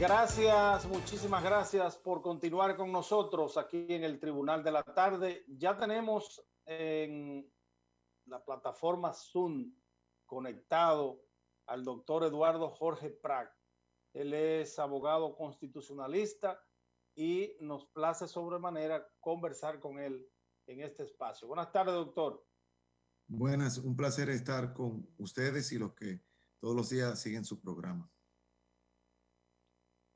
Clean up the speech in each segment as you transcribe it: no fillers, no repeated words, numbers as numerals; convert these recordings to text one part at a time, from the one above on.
Gracias, muchísimas gracias por continuar con nosotros aquí en el Tribunal de la Tarde. Ya tenemos en la plataforma Zoom conectado al doctor Eduardo Jorge Prat. Él es abogado constitucionalista y nos place sobremanera conversar con él en este espacio. Buenas tardes, doctor. Buenas, un placer estar con ustedes y los que todos los días siguen su programa.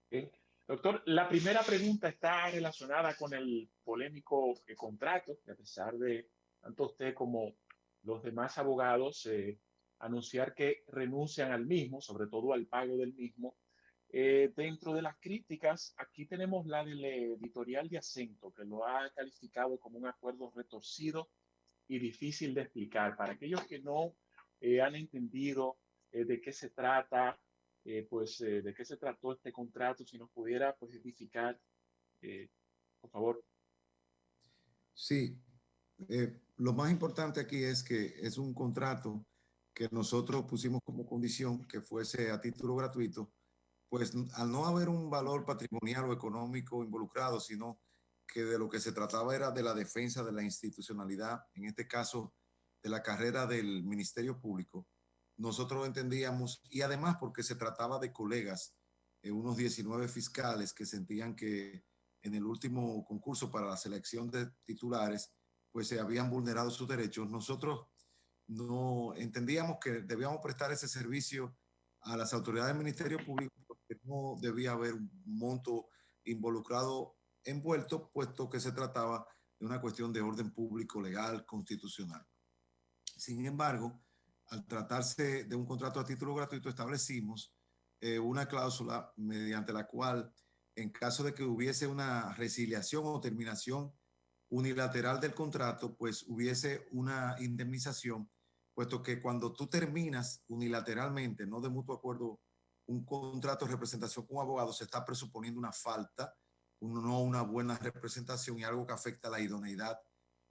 Bien. Doctor, la primera pregunta está relacionada con el polémico contrato, que a pesar de tanto usted como los demás abogados anunciar que renuncian al mismo, sobre todo al pago del mismo. Dentro de las críticas, aquí tenemos la del editorial de Acento, que lo ha calificado como un acuerdo retorcido y difícil de explicar. Para aquellos que no han entendido de qué se trata, de qué se trató este contrato, si nos pudiera pues identificar, por favor. Sí, lo más importante aquí es que es un contrato que nosotros pusimos como condición que fuese a título gratuito, pues al no haber un valor patrimonial o económico involucrado, sino que de lo que se trataba era de la defensa de la institucionalidad, en este caso de la carrera del Ministerio Público, nosotros entendíamos, y además porque se trataba de colegas, unos 19 fiscales que sentían que en el último concurso para la selección de titulares, pues se habían vulnerado sus derechos. Nosotros no entendíamos que debíamos prestar ese servicio a las autoridades del Ministerio Público porque no debía haber un monto involucrado envuelto, puesto que se trataba de una cuestión de orden público, legal, constitucional. Sin embargo, al tratarse de un contrato a título gratuito, establecimos una cláusula mediante la cual, en caso de que hubiese una resiliación o terminación unilateral del contrato, pues hubiese una indemnización, puesto que cuando tú terminas unilateralmente, no de mutuo acuerdo, un contrato de representación con un abogado, se está presuponiendo una falta, no una buena representación y algo que afecta a la idoneidad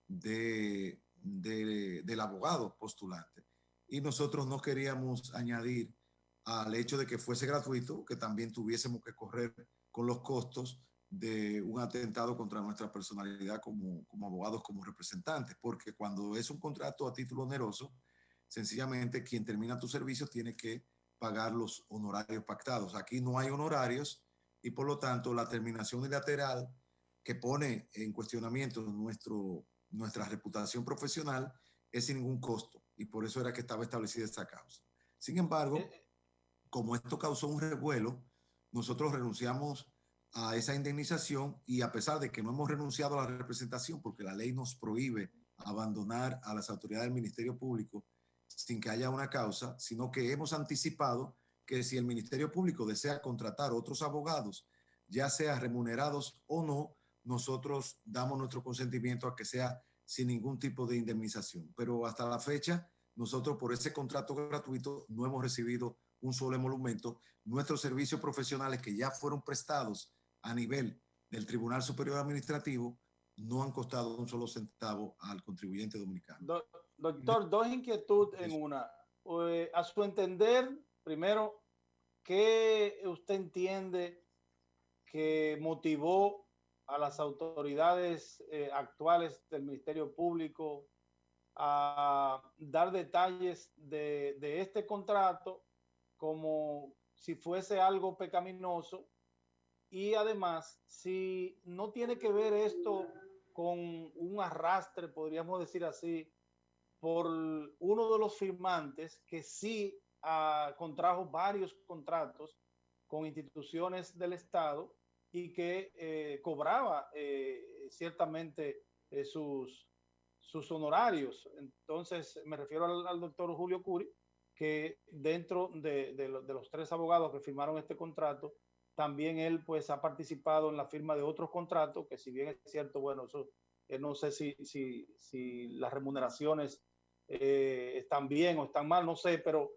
del abogado postulante. Y nosotros no queríamos añadir al hecho de que fuese gratuito, que también tuviésemos que correr con los costos de un atentado contra nuestra personalidad como abogados, como representantes, porque cuando es un contrato a título oneroso, sencillamente quien termina tu servicio tiene que pagar los honorarios pactados. Aquí no hay honorarios y por lo tanto la terminación unilateral que pone en cuestionamiento nuestra reputación profesional es sin ningún costo y por eso era que estaba establecida esta causa. Sin embargo, como esto causó un revuelo, nosotros renunciamos a esa indemnización y a pesar de que no hemos renunciado a la representación porque la ley nos prohíbe abandonar a las autoridades del Ministerio Público sin que haya una causa, sino que hemos anticipado que si el Ministerio Público desea contratar otros abogados, ya sea remunerados o no, nosotros damos nuestro consentimiento a que sea sin ningún tipo de indemnización. Pero hasta la fecha, nosotros por ese contrato gratuito no hemos recibido un solo emolumento. Nuestros servicios profesionales que ya fueron prestados a nivel del Tribunal Superior Administrativo no han costado un solo centavo al contribuyente dominicano. Doctor, dos inquietudes en una. A su entender, primero, ¿qué usted entiende que motivó a las autoridades actuales del Ministerio Público a dar detalles de este contrato como si fuese algo pecaminoso? Y además, si no tiene que ver esto con un arrastre, podríamos decir así, por uno de los firmantes que sí contrajo varios contratos con instituciones del Estado y que cobraba ciertamente sus honorarios. Entonces, me refiero al doctor Julio Curi, que dentro de los tres abogados que firmaron este contrato, también él pues ha participado en la firma de otros contratos, que si bien es cierto, bueno, eso no sé si las remuneraciones están bien o están mal, no sé, pero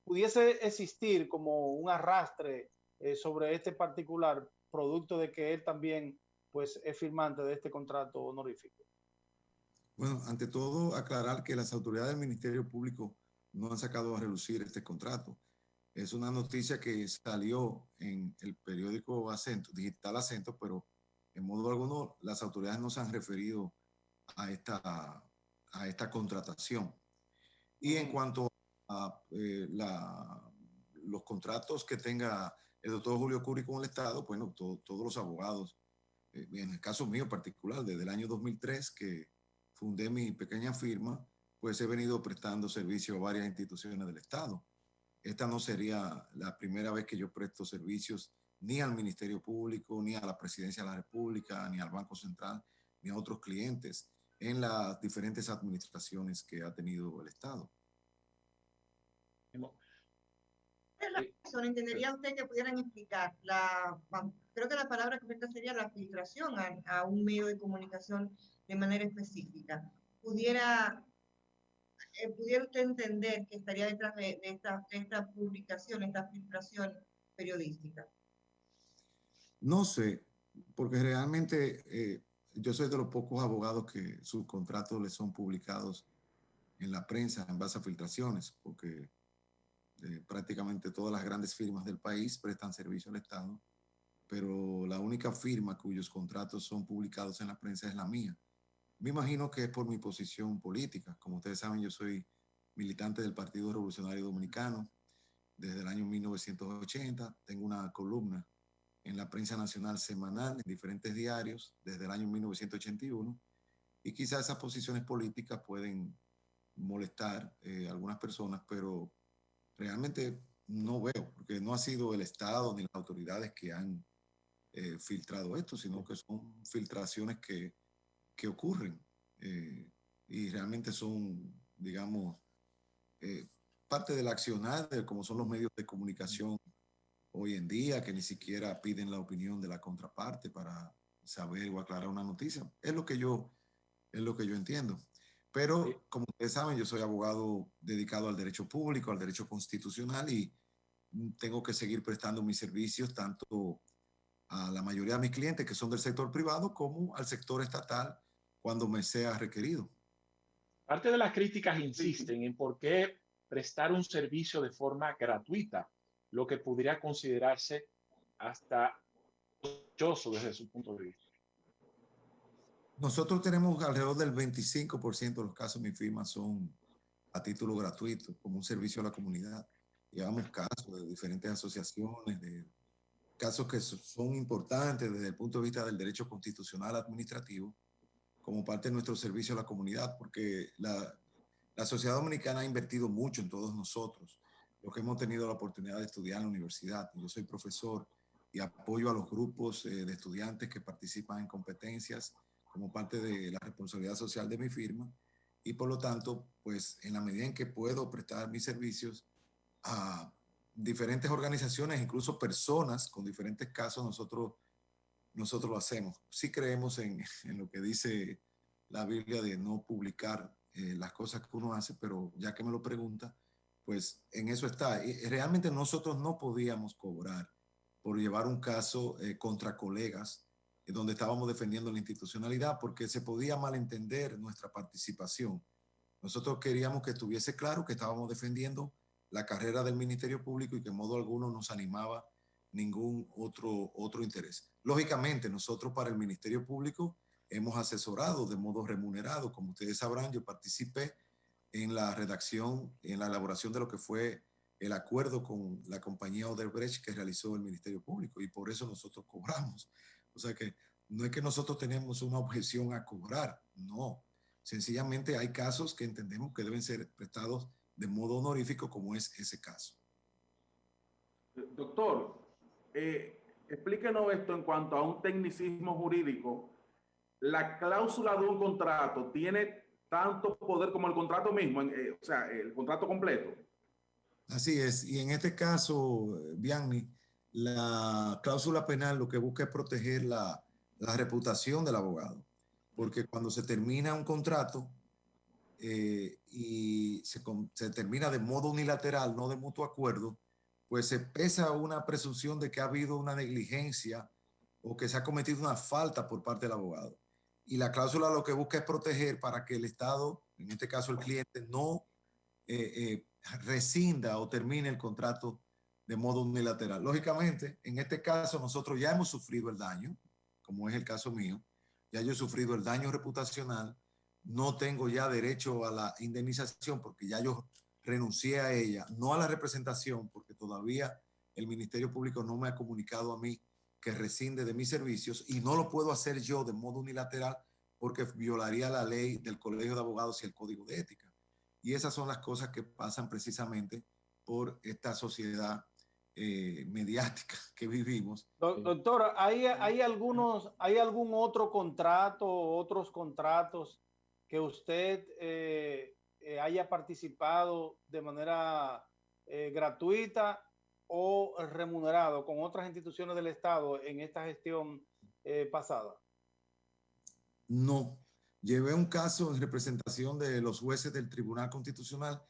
pudiese existir como un arrastre sobre este particular, producto de que él también pues es firmante de este contrato honorífico. Bueno, ante todo, aclarar que las autoridades del Ministerio Público no han sacado a relucir este contrato. Es una noticia que salió en el periódico Acento, digital Acento, pero en modo alguno las autoridades no se han referido a esta contratación. Y en cuanto a los contratos que tenga el doctor Julio Curi con el Estado, bueno, todos los abogados, en el caso mío particular, desde el año 2003 que fundé mi pequeña firma, pues he venido prestando servicio a varias instituciones del Estado. Esta no sería la primera vez que yo presto servicios ni al Ministerio Público, ni a la Presidencia de la República, ni al Banco Central, ni a otros clientes en las diferentes administraciones que ha tenido el Estado. ¿Entendería usted que pudieran explicar creo que la palabra correcta sería la filtración a un medio de comunicación de manera específica? ¿Pudiera usted entender que estaría detrás de esta publicación, esta filtración periodística? No sé, porque realmente yo soy de los pocos abogados que sus contratos les son publicados en la prensa en base a filtraciones, porque prácticamente todas las grandes firmas del país prestan servicio al Estado, pero la única firma cuyos contratos son publicados en la prensa es la mía. Me imagino que es por mi posición política. Como ustedes saben, yo soy militante del Partido Revolucionario Dominicano desde el año 1980. Tengo una columna en la prensa nacional semanal, en diferentes diarios, desde el año 1981. Y quizás esas posiciones políticas pueden molestar a algunas personas, pero realmente no veo, porque no ha sido el Estado ni las autoridades que han filtrado esto, sino que son filtraciones que ocurren y realmente son, digamos, parte del accionar de como son los medios de comunicación hoy en día, que ni siquiera piden la opinión de la contraparte para saber o aclarar una noticia. Es lo que yo entiendo. Pero, como ustedes saben, yo soy abogado dedicado al derecho público, al derecho constitucional, y tengo que seguir prestando mis servicios tanto a la mayoría de mis clientes que son del sector privado como al sector estatal cuando me sea requerido. Parte de las críticas insisten en por qué prestar un servicio de forma gratuita, lo que podría considerarse hasta sospechoso desde su punto de vista. Nosotros tenemos alrededor del 25% de los casos de mi firma son a título gratuito, como un servicio a la comunidad. Llevamos casos de diferentes asociaciones, de casos que son importantes desde el punto de vista del derecho constitucional administrativo, como parte de nuestro servicio a la comunidad, porque la sociedad dominicana ha invertido mucho en todos nosotros, los que hemos tenido la oportunidad de estudiar en la universidad. Yo soy profesor y apoyo a los grupos de estudiantes que participan en competencias como parte de la responsabilidad social de mi firma, y por lo tanto, pues en la medida en que puedo prestar mis servicios a diferentes organizaciones, incluso personas con diferentes casos, nosotros lo hacemos. Sí creemos en lo que dice la Biblia de no publicar las cosas que uno hace, pero ya que me lo pregunta, pues en eso está. Y realmente nosotros no podíamos cobrar por llevar un caso contra colegas donde estábamos defendiendo la institucionalidad, porque se podía malentender nuestra participación. Nosotros queríamos que estuviese claro que estábamos defendiendo la carrera del Ministerio Público y que en modo alguno nos animaba ningún otro interés. Lógicamente, nosotros para el Ministerio Público hemos asesorado de modo remunerado. Como ustedes sabrán, yo participé en la redacción, en la elaboración de lo que fue el acuerdo con la compañía Odebrecht que realizó el Ministerio Público, y por eso nosotros cobramos. O sea que no es que nosotros tenemos una objeción a cobrar, no. Sencillamente hay casos que entendemos que deben ser prestados de modo honorífico, como es ese caso. Doctor, explíquenos esto en cuanto a un tecnicismo jurídico. ¿La cláusula de un contrato tiene tanto poder como el contrato mismo, o sea, el contrato completo? Así es, y en este caso, Bianni, la cláusula penal lo que busca es proteger la reputación del abogado, porque cuando se termina un contrato y se termina de modo unilateral, no de mutuo acuerdo, pues se pesa una presunción de que ha habido una negligencia o que se ha cometido una falta por parte del abogado. Y la cláusula lo que busca es proteger para que el Estado, en este caso el cliente, no rescinda o termine el contrato de modo unilateral. Lógicamente, en este caso nosotros ya hemos sufrido el daño, como es el caso mío, ya yo he sufrido el daño reputacional, no tengo ya derecho a la indemnización porque ya yo renuncié a ella, no a la representación porque todavía el Ministerio Público no me ha comunicado a mí que rescinde de mis servicios y no lo puedo hacer yo de modo unilateral porque violaría la ley del Colegio de Abogados y el Código de Ética. Y esas son las cosas que pasan precisamente por esta sociedad mediática que vivimos. Doctora, ¿hay algún otro contrato, otros contratos que usted haya participado de manera gratuita o remunerado con otras instituciones del Estado en esta gestión pasada? No. Llevé un caso en representación de los jueces del Tribunal Constitucional.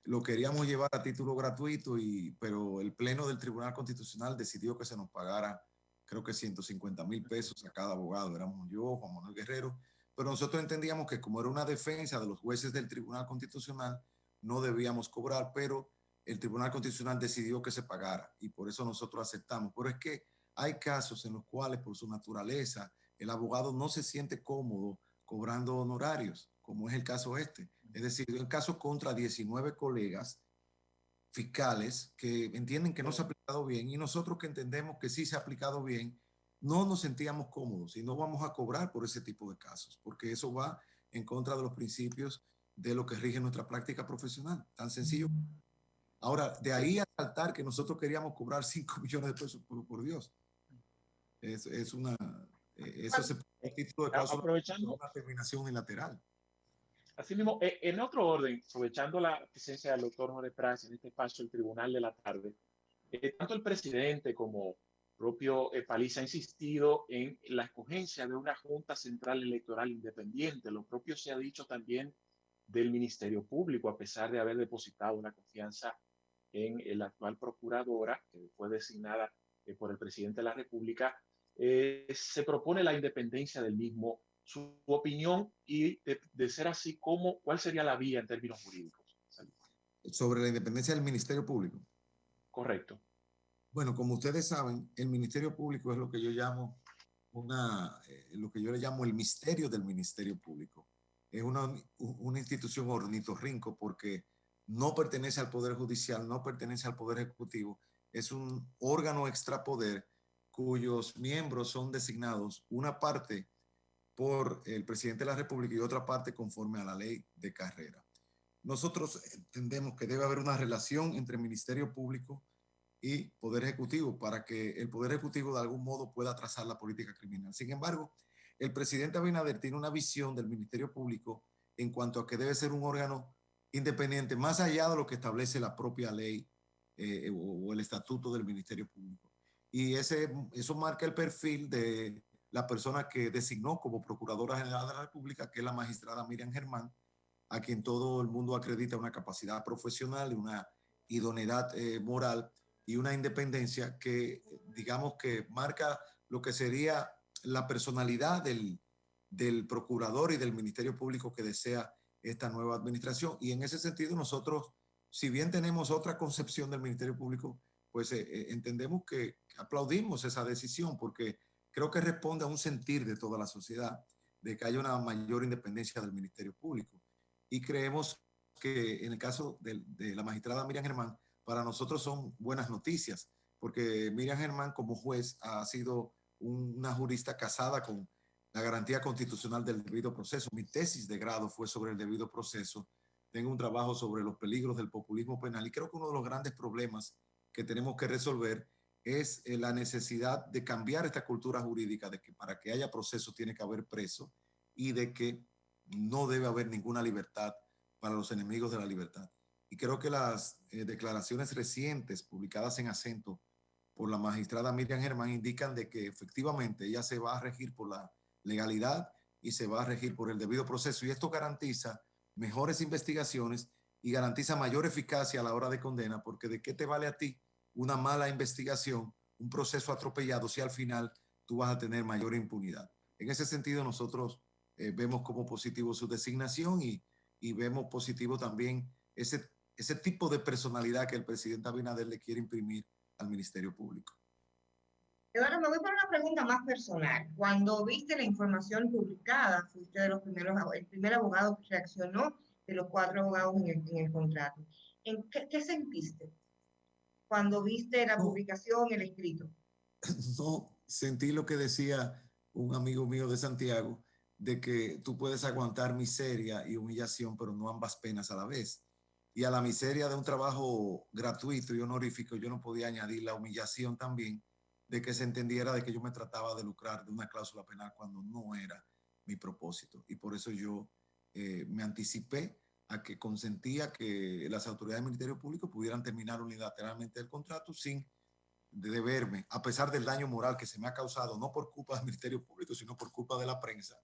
Lo queríamos llevar a título gratuito, pero el Pleno del Tribunal Constitucional decidió que se nos pagara, creo que 150,000 pesos a cada abogado. Éramos yo, Juan Manuel Guerrero, pero nosotros entendíamos que como era una defensa de los jueces del Tribunal Constitucional, no debíamos cobrar, pero el Tribunal Constitucional decidió que se pagara y por eso nosotros aceptamos. Pero es que hay casos en los cuales, por su naturaleza, el abogado no se siente cómodo cobrando honorarios, como es el caso este. Es decir, el caso contra 19 colegas fiscales que entienden que no se ha aplicado bien y nosotros que entendemos que sí se ha aplicado bien, no nos sentíamos cómodos y no vamos a cobrar por ese tipo de casos, porque eso va en contra de los principios de lo que rige nuestra práctica profesional. Tan sencillo. Ahora, de ahí a saltar que nosotros queríamos cobrar 5 millones de pesos, por Dios. Es una... eso se puede a título de cláusula, aprovechando una terminación unilateral. Asimismo, en otro orden, aprovechando la presencia del doctor Jorge Prats en este espacio del Tribunal de la Tarde, tanto el presidente como propio Paliza ha insistido en la escogencia de una Junta Central Electoral independiente. Lo propio se ha dicho también del Ministerio Público, a pesar de haber depositado una confianza en la actual procuradora, que fue designada por el presidente de la República. Se propone la independencia del mismo. Su opinión y de ser así, ¿cuál sería la vía en términos jurídicos? Sobre la independencia del Ministerio Público. Correcto. Bueno, como ustedes saben, el Ministerio Público es lo que yo llamo lo que yo le llamo el misterio del Ministerio Público. Es una institución ornitorrinco porque no pertenece al Poder Judicial, no pertenece al Poder Ejecutivo. Es un órgano extrapoder cuyos miembros son designados una parte por el presidente de la República y otra parte conforme a la ley de carrera. Nosotros entendemos que debe haber una relación entre Ministerio Público y Poder Ejecutivo para que el Poder Ejecutivo de algún modo pueda trazar la política criminal. Sin embargo, el presidente Abinader tiene una visión del Ministerio Público en cuanto a que debe ser un órgano independiente, más allá de lo que establece la propia ley o el estatuto del Ministerio Público. Y eso marca el perfil de la persona que designó como Procuradora General de la República, que es la magistrada Miriam Germán, a quien todo el mundo acredita una capacidad profesional y una idoneidad moral y una independencia que, digamos, que marca lo que sería la personalidad del procurador y del Ministerio Público que desea esta nueva administración. Y en ese sentido nosotros, si bien tenemos otra concepción del Ministerio Público, pues entendemos que aplaudimos esa decisión porque creo que responde a un sentir de toda la sociedad de que haya una mayor independencia del Ministerio Público. Y creemos que en el caso de la magistrada Miriam Germán, para nosotros son buenas noticias, porque Miriam Germán como juez ha sido una jurista casada con la garantía constitucional del debido proceso. Mi tesis de grado fue sobre el debido proceso. Tengo un trabajo sobre los peligros del populismo penal y creo que uno de los grandes problemas que tenemos que resolver es la necesidad de cambiar esta cultura jurídica de que para que haya proceso tiene que haber preso y de que no debe haber ninguna libertad para los enemigos de la libertad. Y creo que las declaraciones recientes publicadas en Acento por la magistrada Miriam Germán indican de que efectivamente ella se va a regir por la legalidad y se va a regir por el debido proceso. Y esto garantiza mejores investigaciones y garantiza mayor eficacia a la hora de condena, porque ¿de qué te vale a ti una mala investigación, un proceso atropellado, si al final tú vas a tener mayor impunidad? En ese sentido, nosotros vemos como positivo su designación y vemos positivo también ese tipo de personalidad que el presidente Abinader le quiere imprimir al Ministerio Público. Eduardo, me voy para una pregunta más personal. Cuando viste la información publicada, fuiste de los primeros, el primer abogado que reaccionó de los 4 abogados en el contrato. ¿Qué sentiste cuando viste la publicación, el escrito? No, sentí lo que decía un amigo mío de Santiago, de que tú puedes aguantar miseria y humillación, pero no ambas penas a la vez. Y a la miseria de un trabajo gratuito y honorífico, yo no podía añadir la humillación también de que se entendiera de que yo me trataba de lucrar de una cláusula penal cuando no era mi propósito. Y por eso yo me anticipé a que consentía que las autoridades del Ministerio Público pudieran terminar unilateralmente el contrato sin deberme, a pesar del daño moral que se me ha causado, no por culpa del Ministerio Público, sino por culpa de la prensa,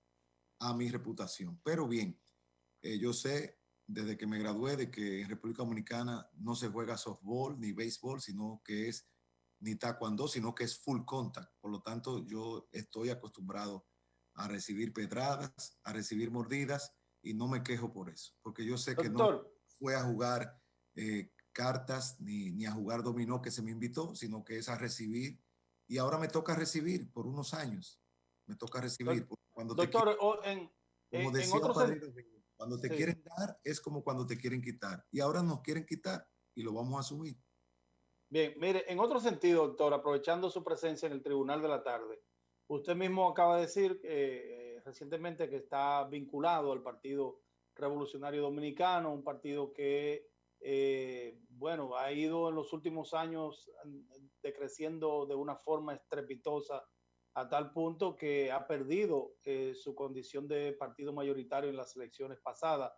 a mi reputación. Pero bien, yo sé desde que me gradué de que en República Dominicana no se juega softball ni béisbol, sino que es ni taekwondo, sino que es full contact. Por lo tanto, yo estoy acostumbrado a recibir pedradas, a recibir mordidas y no me quejo por eso, porque yo sé que no fue a jugar cartas ni a jugar dominó que se me invitó, sino que es a recibir, y ahora me toca recibir por unos años. Me toca recibir. Cuando doctor, como decía Padrino, cuando te quieren dar es como cuando te quieren quitar. Y ahora nos quieren quitar y lo vamos a asumir. Bien, mire, en otro sentido, doctor, aprovechando su presencia en el Tribunal de la Tarde, usted mismo acaba de decir recientemente que está vinculado al Partido Revolucionario Dominicano, un partido que, bueno, ha ido en los últimos años decreciendo de una forma estrepitosa a tal punto que ha perdido su condición de partido mayoritario en las elecciones pasadas.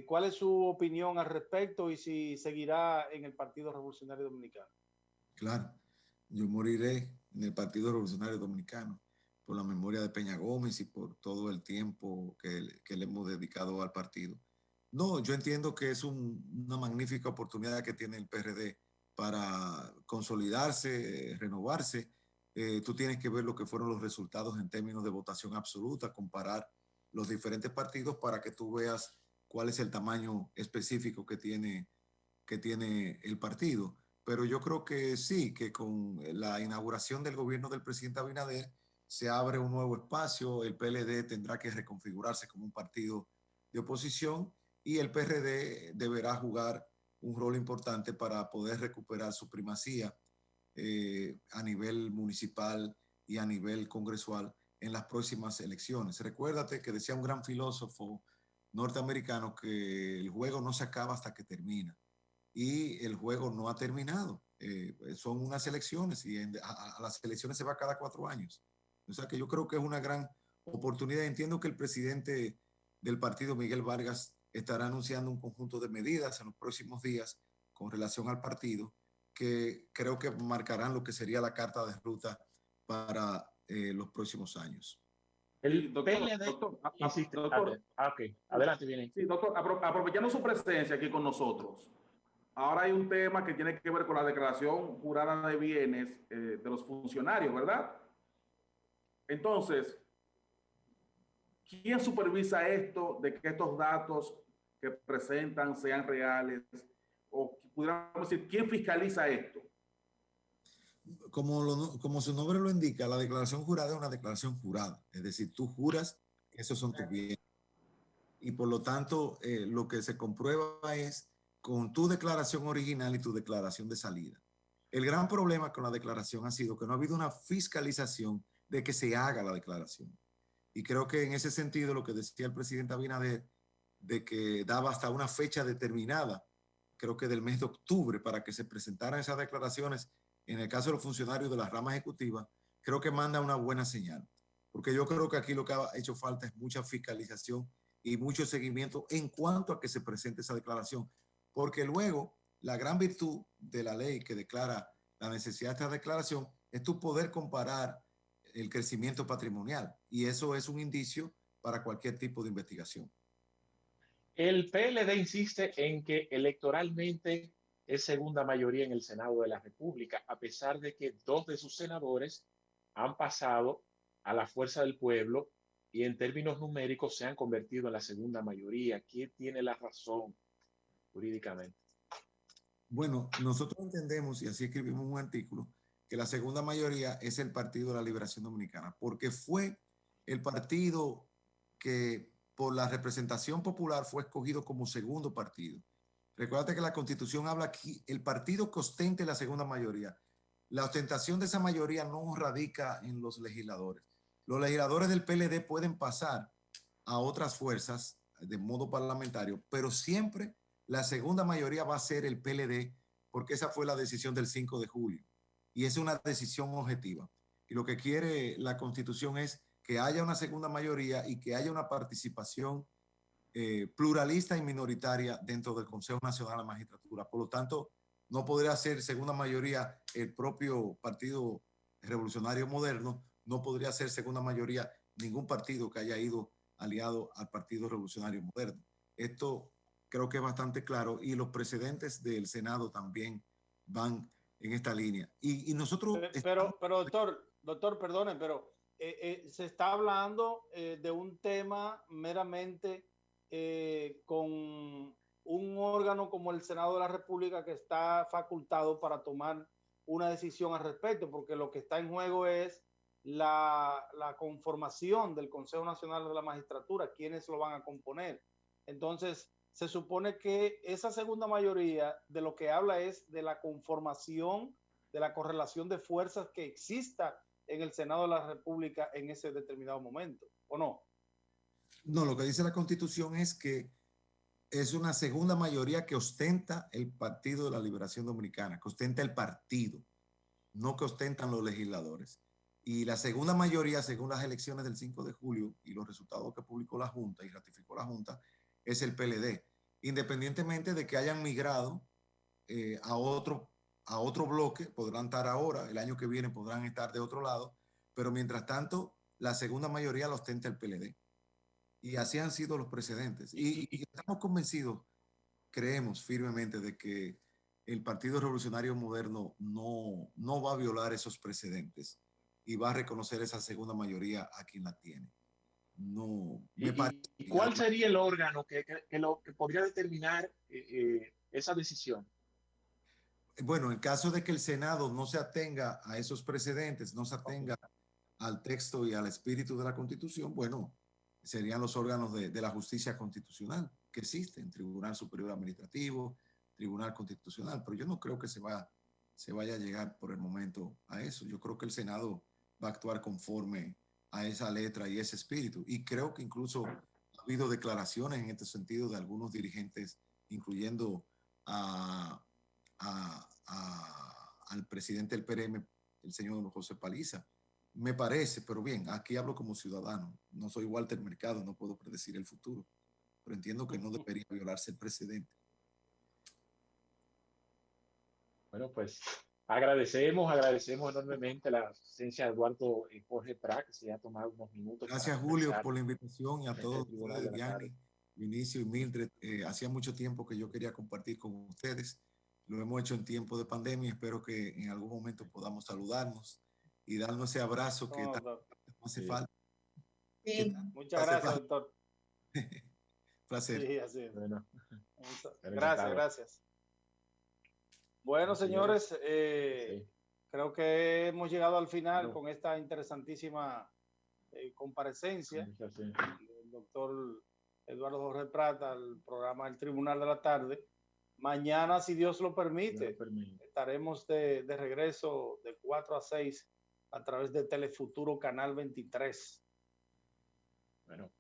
¿Cuál es su opinión al respecto y si seguirá en el Partido Revolucionario Dominicano? Claro, yo moriré en el Partido Revolucionario Dominicano por la memoria de Peña Gómez y por todo el tiempo que le hemos dedicado al partido. No, yo entiendo que es una magnífica oportunidad que tiene el PRD para consolidarse, renovarse. Tú tienes que ver lo que fueron los resultados en términos de votación absoluta, comparar los diferentes partidos para que tú veas cuál es el tamaño específico que tiene el partido. Pero yo creo que sí, que con la inauguración del gobierno del presidente Abinader se abre un nuevo espacio, el PLD tendrá que reconfigurarse como un partido de oposición y el PRD deberá jugar un rol importante para poder recuperar su primacía a nivel municipal y a nivel congresual en las próximas elecciones. Recuérdate que decía un gran filósofo norteamericano que el juego no se acaba hasta que termina. Y el juego no ha terminado. Son unas elecciones y a las elecciones se va cada 4 años. O sea que yo creo que es una gran oportunidad. Entiendo que el presidente del partido, Miguel Vargas, estará anunciando un conjunto de medidas en los próximos días con relación al partido que creo que marcarán lo que sería la carta de ruta para los próximos años. El PLD insiste. Doctor, ok, adelante, viene. Sí, doctor, aprovechando su presencia aquí con nosotros, ahora hay un tema que tiene que ver con la declaración jurada de bienes de los funcionarios, ¿verdad? Entonces, ¿quién supervisa esto de que estos datos que presentan sean reales? O pudiéramos decir, ¿quién fiscaliza esto? Como su nombre lo indica, la declaración jurada es una declaración jurada. Es decir, tú juras que esos son tus bienes. Y por lo tanto, lo que se comprueba es con tu declaración original y tu declaración de salida. El gran problema con la declaración ha sido que no ha habido una fiscalización de que se haga la declaración. Y creo que en ese sentido lo que decía el presidente Abinader, de que daba hasta una fecha determinada, creo que del mes de octubre, para que se presentaran esas declaraciones, en el caso de los funcionarios de la rama ejecutiva, creo que manda una buena señal. Porque yo creo que aquí lo que ha hecho falta es mucha fiscalización y mucho seguimiento en cuanto a que se presente esa declaración. Porque luego, la gran virtud de la ley que declara la necesidad de esta declaración es tu poder comparar el crecimiento patrimonial. Y eso es un indicio para cualquier tipo de investigación. El PLD insiste en que electoralmente es segunda mayoría en el Senado de la República, a pesar de que 2 de sus senadores han pasado a la fuerza del pueblo y en términos numéricos se han convertido en la segunda mayoría. ¿Quién tiene la razón jurídicamente? Bueno, nosotros entendemos, y así escribimos un artículo, que la segunda mayoría es el Partido de la Liberación Dominicana, porque fue el partido que por la representación popular fue escogido como segundo partido. Recuerda que la Constitución habla aquí, el partido que ostente la segunda mayoría. La ostentación de esa mayoría no radica en los legisladores. Los legisladores del PLD pueden pasar a otras fuerzas de modo parlamentario, pero siempre la segunda mayoría va a ser el PLD, porque esa fue la decisión del 5 de julio. Y es una decisión objetiva. Y lo que quiere la Constitución es que haya una segunda mayoría y que haya una participación pluralista y minoritaria dentro del Consejo Nacional de la Magistratura. Por lo tanto, no podría ser segunda mayoría el propio Partido Revolucionario Moderno, no podría ser segunda mayoría ningún partido que haya ido aliado al Partido Revolucionario Moderno. Esto creo que es bastante claro y los precedentes del Senado también van en esta línea. Y nosotros... Pero doctor, perdone, pero se está hablando de un tema meramente con un órgano como el Senado de la República que está facultado para tomar una decisión al respecto, porque lo que está en juego es la conformación del Consejo Nacional de la Magistratura, quiénes lo van a componer. Entonces, se supone que esa segunda mayoría de lo que habla es de la conformación, de la correlación de fuerzas que exista en el Senado de la República en ese determinado momento, ¿o no? No, lo que dice la Constitución es que es una segunda mayoría que ostenta el Partido de la Liberación Dominicana, que ostenta el partido, no que ostentan los legisladores. Y la segunda mayoría, según las elecciones del 5 de julio y los resultados que publicó la Junta y ratificó la Junta, es el PLD, independientemente de que hayan migrado a otro bloque, podrán estar ahora, el año que viene podrán estar de otro lado, pero mientras tanto, la segunda mayoría la ostenta el PLD. Y así han sido los precedentes. Y estamos convencidos, creemos firmemente de que el Partido Revolucionario Moderno no va a violar esos precedentes y va a reconocer esa segunda mayoría a quien la tiene. No, me parece. ¿Y cuál sería el órgano que podría determinar esa decisión? Bueno, en caso de que el Senado no se atenga a esos precedentes, no se atenga al texto y al espíritu de la Constitución, bueno, serían los órganos de la justicia constitucional que existen, Tribunal Superior Administrativo, Tribunal Constitucional, pero yo no creo que se vaya a llegar por el momento a eso. Yo creo que el Senado va a actuar conforme a esa letra y ese espíritu. Y creo que incluso ha habido declaraciones en este sentido de algunos dirigentes, incluyendo al presidente del PRM, el señor José Paliza. Me parece, pero bien, aquí hablo como ciudadano. No soy Walter Mercado, no puedo predecir el futuro, pero entiendo que no debería violarse el precedente. Bueno, pues agradecemos enormemente la presencia de Eduardo Jorge Prat, que se ha tomado unos minutos. Gracias, Julio, por la invitación y a todos ustedes, Yanni, Vinicio y Mildred. Hacía mucho tiempo que yo quería compartir con ustedes. Lo hemos hecho en tiempo de pandemia. Espero que en algún momento podamos saludarnos y darnos ese abrazo que tanto hace falta. Sí. Muchas gracias, doctor. Placer. Sí, así es. Bueno, gracias. Bueno, señores, creo que hemos llegado al final con esta interesantísima comparecencia del doctor Eduardo Jorge Prat al programa El Tribunal de la Tarde. Mañana, si Dios lo permite, estaremos de regreso de 4 a 6 a través de Telefuturo Canal 23. Bueno.